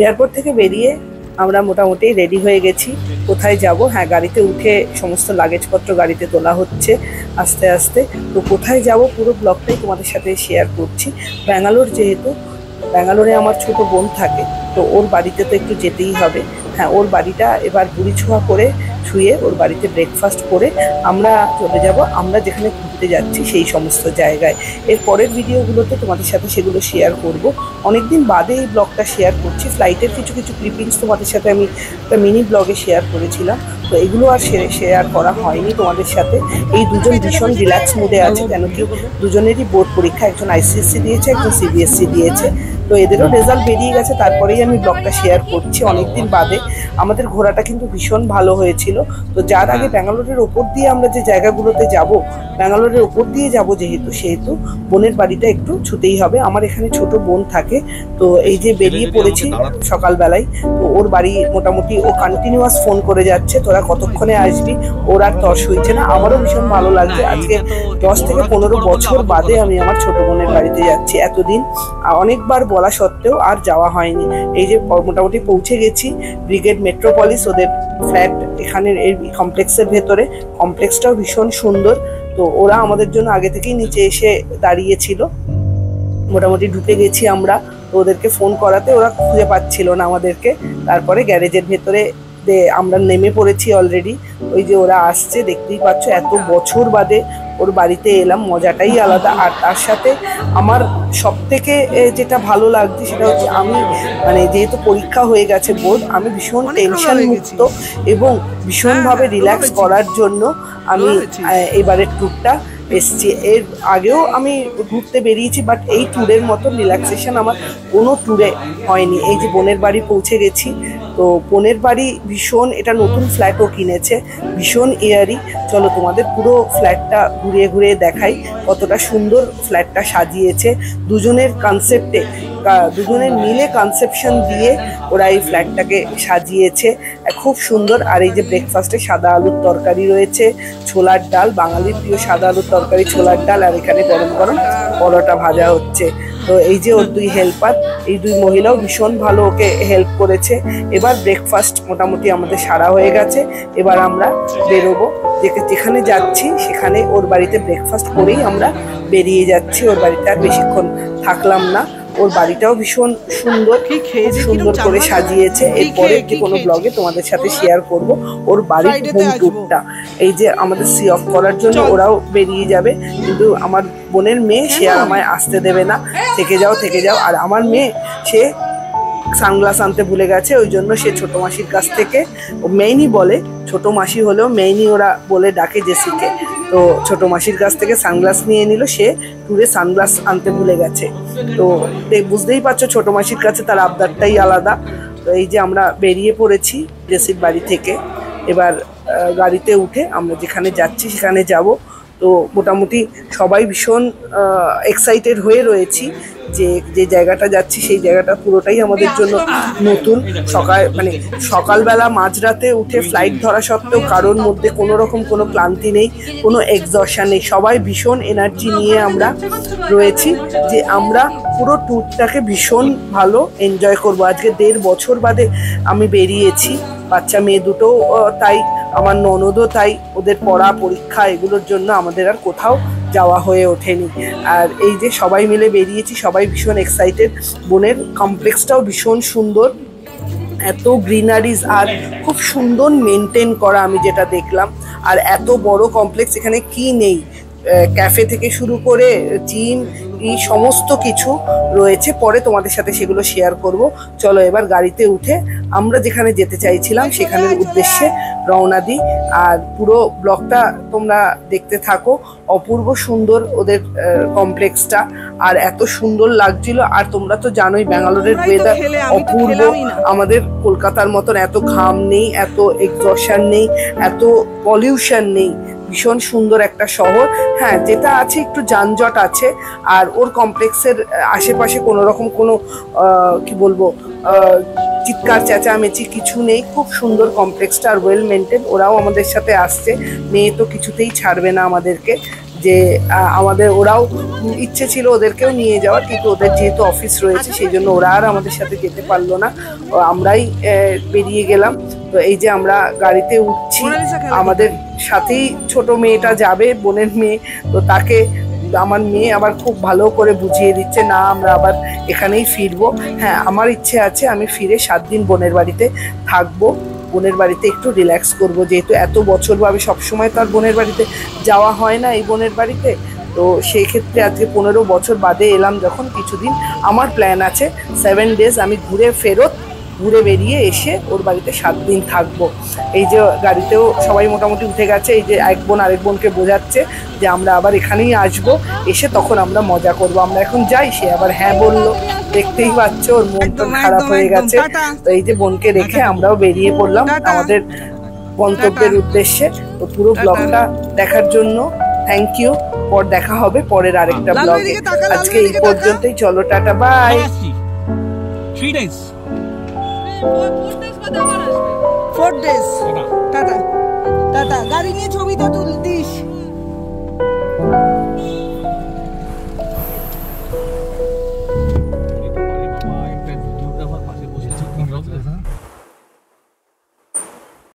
Airport থেকে বেরিয়ে আমরা মোটামুটি রেডি হয়ে গেছি। কোথায় যাব? হ্যাঁ, গাড়িতে উঠে সমস্ত লাগেজপত্র গাড়িতে তোলা হচ্ছে আস্তে আস্তে। তো কোথায় যাব পুরো ব্লগটাই তোমাদের সাথে শেয়ার করছি। ব্যাঙ্গালোর যেহেতু, ব্যাঙ্গালোরে আমার ছোট বোন থাকে, তো ওর বাড়িতে তো একটু যেতেই হবে। হ্যাঁ, ওর বাড়িটা এবার বুড়ি ছোঁয়া করে শুয়ে ওর বাড়িতে ব্রেকফাস্ট করে আমরা চলে যাব আমরা যেখানে ঘুরতে যাচ্ছি সেই সমস্ত জায়গায়। এর পরের ভিডিওগুলোতে তোমাদের সাথে সেগুলো শেয়ার করব। অনেকদিন বাদে এই ব্লগটা শেয়ার করছি। ফ্লাইটের কিছু কিছু ক্লিপিংস তোমাদের সাথে আমি একটা মিনি ব্লগে শেয়ার করেছিলাম, তো এগুলো আর শেয়ার করা হয়নি তোমাদের সাথে। এই দুজন ভীষণ রিল্যাক্স মুডে আছে, কেন কি দুজনেরই বোর্ড পরীক্ষা, একজন আইসিএসসি দিয়েছে, একজন সিবিএসসি দিয়েছে। তো এদেরও রেজাল্ট বেরিয়ে গেছে, তারপরেই আমি ব্লগটা শেয়ার করছি অনেকদিন বাদে। আমাদের ঘোরাটা কিন্তু ভীষণ ভালো হয়েছিল। তো যার আগে ব্যাঙ্গালোরের ওপর দিয়ে আমরা যে জায়গাগুলোতে যাব, ব্যাঙ্গালোরের ওপর দিয়ে যাব সেহেতু বোনের বাড়িটা একটু ছুতেই হবে। আমার এখানে ছোট বোন থাকে, তো এই যে বেরিয়ে পড়েছি সকালবেলায়। তো ওর বাড়ি মোটামুটি ও কন্টিনিউয়াস ফোন করে যাচ্ছে, তোরা কতক্ষণে আসবি। ওর আর তর্স হয়েছে না। আমারও ভীষণ ভালো লাগছে। আজকে 10 থেকে 15 বছর বাদে আমি আমার ছোট বোনের বাড়িতে যাচ্ছি। এতদিন অনেকবার বলা সত্ত্বেও আর যাওয়া হয়নি। এই যে মোটামুটি পৌঁছে গেছি ব্রিগেড মেট্রোপলিস, ওদের ফ্ল্যাট এখানের এই কমপ্লেক্সের ভেতরে। কমপ্লেক্সটাও ভীষণ সুন্দর। তো ওরা আমাদের জন্য আগে থেকেই নিচে এসে দাঁড়িয়েছিল। মোটামুটি ঢুকে গেছি আমরা। তো ওদেরকে ফোন করাতে ওরা খুঁজে পাচ্ছিল না আমাদেরকে। তারপরে গ্যারেজের ভেতরে আমরা নেমে পড়েছি অলরেডি। ওই যে ওরা আসছে, দেখতেই পাচ্ছ। এত বছর বাদে ওর বাড়িতে এলাম, মজাটাই আলাদা। আর তার সাথে আমার সব থেকে যেটা ভালো লাগছে সেটা হচ্ছে আমি যেহেতু পরীক্ষা হয়ে গেছে বোর্ড, আমি ভীষণ টেনশন মুক্ত এবং ভীষণভাবে রিল্যাক্স করার জন্য আমি এবারের ট্যুরটা এসছি। এর আগেও আমি ঘুরতে বেরিয়েছি, বাট এই ট্যুরের মতো রিল্যাক্সেশন আমার কোনো ট্যুরে হয়নি। এই যে বোনের বাড়ি পৌঁছে গেছি। তো বোনের বাড়ি ভীষণ, এটা নতুন ফ্ল্যাটও কিনেছে, ভীষণ এয়ারি। চলো তোমাদের পুরো ফ্ল্যাটটা ঘুরিয়ে ঘুরিয়ে দেখাই কতটা সুন্দর ফ্ল্যাটটা সাজিয়েছে। দুজনের কনসেপ্টে, দুজনের মিলে কনসেপশন দিয়ে ওরা এই ফ্ল্যাটটাকে সাজিয়েছে, খুব সুন্দর। আর এই যে ব্রেকফাস্টে সাদা আলুর তরকারি রয়েছে, ছোলার ডাল, বাঙালির প্রিয় সাদা আলুর তরকারি, ছোলার ডাল, আর এখানে গরম গরম পরোটা ভাজা হচ্ছে। তো এই যে ওর দুই হেল্পার, এই দুই মহিলাও ভীষণ ভালো ওকে হেল্প করেছে। এবার ব্রেকফাস্ট মোটামুটি আমাদের সারা হয়ে গেছে। এবার আমরা বেরোবো, যেখানে যাচ্ছি সেখানে ওর বাড়িতে ব্রেকফাস্ট করেই আমরা বেরিয়ে যাচ্ছি। ওর বাড়িতে আর বেশিক্ষণ থাকলাম না। ওর বাড়িটাও ভীষণ সুন্দর, সুন্দর করে সাজিয়েছে। এরপরে যে কোনো ব্লগে তোমাদের সাথে শেয়ার করব ওর বাড়ির হোম ট্যুরটা। এই যে আমাদের সি অফ করার জন্য ওরাও বেরিয়ে যাবে, কিন্তু আমার বোনের মেয়ে সে আর আমায় আসতে দেবে না। থেকে যাও থেকে যাও। আর আমার মেয়ে, সে সানগ্লাস আনতে ভুলে গেছে, ওই জন্য সে ছোট মাসির কাছ থেকে, মেইনি বলে, ছোট মাসি হলেও মেইনি ওরা বলে ডাকে জেসিকে। তো ছোট মাসির কাছ থেকে সানগ্লাস নিয়ে নিল, সে ট্যুরে সানগ্লাস আনতে ভুলে গেছে। তো বুঝতেই পারছো ছোট মাসির কাছে তার আবদারটাই আলাদা। তো এই যে আমরা বেরিয়ে পড়েছি জেসির বাড়ি থেকে। এবার গাড়িতে উঠে আমরা যেখানে যাচ্ছি সেখানে যাব। তো মোটামুটি সবাই ভীষণ এক্সাইটেড হয়ে রয়েছি যে জায়গাটা যাচ্ছি সেই জায়গাটা পুরোটাই আমাদের জন্য নতুন। সকালবেলা মাঝরাতে উঠে ফ্লাইট ধরা সত্ত্বেও কারোর মধ্যে কোনো রকম কোনো ক্লান্তি নেই, কোনো এক্সজশন নেই। সবাই ভীষণ এনার্জি নিয়ে আমরা রয়েছি যে আমরা পুরো ট্যুরটাকে ভীষণ ভালো এনজয় করব। আজকে 1.5 বছর বাদে আমি বেরিয়েছি। বাচ্চা মেয়ে দুটো তাই, আমার ননদও তাই। ওদের পড়া পরীক্ষা এগুলোর জন্য আমাদের আর কোথাও যাওয়া হয়ে ওঠেনি। আর এই যে সবাই মিলে বেরিয়েছি, সবাই ভীষণ এক্সাইটেড। বোনের কমপ্লেক্সটাও ভীষণ সুন্দর, এত গ্রিনারিজ আর খুব সুন্দর মেনটেন করা আমি যেটা দেখলাম। আর এত বড় কমপ্লেক্স, এখানে কি নেই, ক্যাফে থেকে শুরু করে জিম, এই সমস্ত কিছু রয়েছে। পরে তোমাদের সাথে সেগুলো শেয়ার করব। চলো এবার গাড়িতে উঠে আমরা যেখানে যেতে চাইছিলাম সেখানের উদ্দেশ্যে রওনা দিই। আর পুরো ব্লগটা তোমরা দেখতে থাকো। অপূর্ব সুন্দর ওদের কমপ্লেক্সটা, আর এত সুন্দর লাগছিল। আর তোমরা তো জানোই ব্যাঙ্গালোরের ওয়েদার অপূর্ব। আমাদের কলকাতার মতন এত ঘাম নেই, এত এক্সজশন নেই, এত পলিউশন নেই। ভীষণ সুন্দর একটা শহর। হ্যাঁ, যেটা আছে একটু যানজট আছে। আর ওর কমপ্লেক্সের আশেপাশে কোনো রকম কোনো কি বলবো চিৎকার চেঁচামেচি কিছু নেই। খুব সুন্দর কমপ্লেক্সটা আর ওয়েল মেনটেন। ওরাও আমাদের সাথে আসছে, মেয়ে তো কিছুতেই ছাড়বে না আমাদেরকে। যে আমাদের ওরাও ইচ্ছে ছিল ওদেরকেও নিয়ে যাওয়ার, কিন্তু ওদের যেহেতু অফিস রয়েছে সেই জন্য ওরা আর আমাদের সাথে যেতে পারলো না, আমরাই বেরিয়ে গেলাম। তো এই যে আমরা গাড়িতে উঠছি, আমাদের সাথেই ছোট মেয়েটা যাবে, বোনের মেয়ে। তো তাকে আমার মেয়ে আবার খুব ভালো করে বুঝিয়ে দিচ্ছে, না আমরা আবার এখানেই ফিরবো। হ্যাঁ, আমার ইচ্ছে আছে আমি ফিরে 7 দিন বোনের বাড়িতে থাকবো, বোনের বাড়িতে একটু রিল্যাক্স করব, যেহেতু এত বছর ভাবে সবসময় তো আর বোনের বাড়িতে যাওয়া হয় না, এই বোনের বাড়িতে। তো সেই ক্ষেত্রে আজকে 15 বছর বাদে এলাম যখন, কিছুদিন আমার প্ল্যান আছে 7 ডেজ আমি ঘুরে বেরিয়ে এসে ওর বাড়িতে 7 দিন থাকবো। এই যে গাড়িতেও সবাই মোটামুটি উঠে গেছে, এই যে এক বোন আরেক বোনকে বোঝাচ্ছে যে আমরা আবার এখানেই আসবো, এসে তখন আমরা মজা করব, আমরা এখন যাই। সে আবার হ্যাঁ বললো, দেখতেই পাচ্ছ ওর মন তো খারাপ হয়ে গেছে। তো এই যে বোনকে রেখে আমরাও বেরিয়ে পড়লাম আমাদের গন্তব্যের উদ্দেশ্যে। তো পুরো ব্লগটা দেখার জন্য থ্যাংক ইউ। পর দেখা হবে পরের আরেকটা ব্লগে। আজকে এই পর্যন্তই, চলো tata, bye. 4 days tata tata. গাড়ি নিয়ে ছবি তো তুলতে